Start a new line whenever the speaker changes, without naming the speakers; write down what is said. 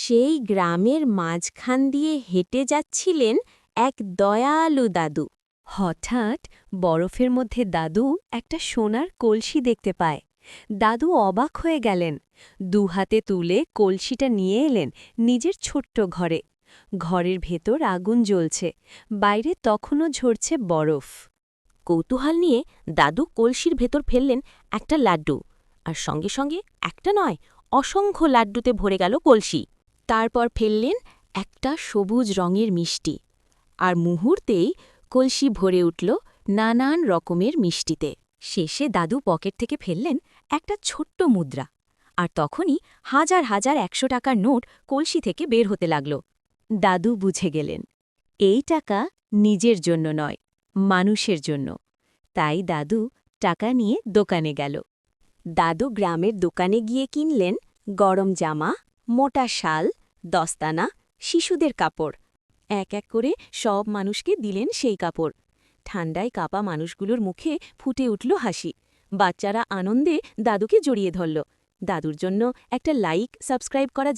সেই গ্রামের মাঝখান দিয়ে হেঁটে যাচ্ছিলেন এক দয়ালু দাদু। হঠাৎ বরফের মধ্যে দাদু একটা সোনার কলসি দেখতে পায়। দাদু অবাক হয়ে গেলেন, দুহাতে তুলে কলসিটা নিয়ে এলেন নিজের ছোট্ট ঘরে। ঘরের ভেতর আগুন জ্বলছে, বাইরে তখনও ঝরছে বরফ। কৌতূহল নিয়ে দাদু কলসির ভেতর ফেললেন একটা লাড্ডু, আর সঙ্গে সঙ্গে একটা নয়, অসংখ্য লাড্ডুতে ভরে গেল কলসি। তারপর ফেললেন একটা সবুজ রঙের মিষ্টি, আর মুহূর্তেই কলসি ভরে উঠল নানান রকমের মিষ্টিতে। শেষে দাদু পকেট থেকে ফেললেন একটা ছোট্ট মুদ্রা, আর তখনই হাজার হাজার ১০০ টাকার নোট কলসি থেকে বের হতে লাগল। দাদু বুঝে গেলেন, এই টাকা নিজের জন্য নয়, মানুষের জন্য। তাই দাদু টাকা নিয়ে দোকানে গেল। দাদু গ্রামের দোকানে গিয়ে কিনলেন গরম জামা, মোটা শাল, দস্তানা, শিশুদের কাপড়। এক এক করে সব মানুষকে দিলেন সেই কাপড়। ঠান্ডায় কাপা মানুষগুলোর মুখে ফুটে উঠল হাসি। বাচ্চারা আনন্দে দাদুকে জড়িয়ে ধরল। দাদুর জন্য একটা লাইক, সাবস্ক্রাইব করা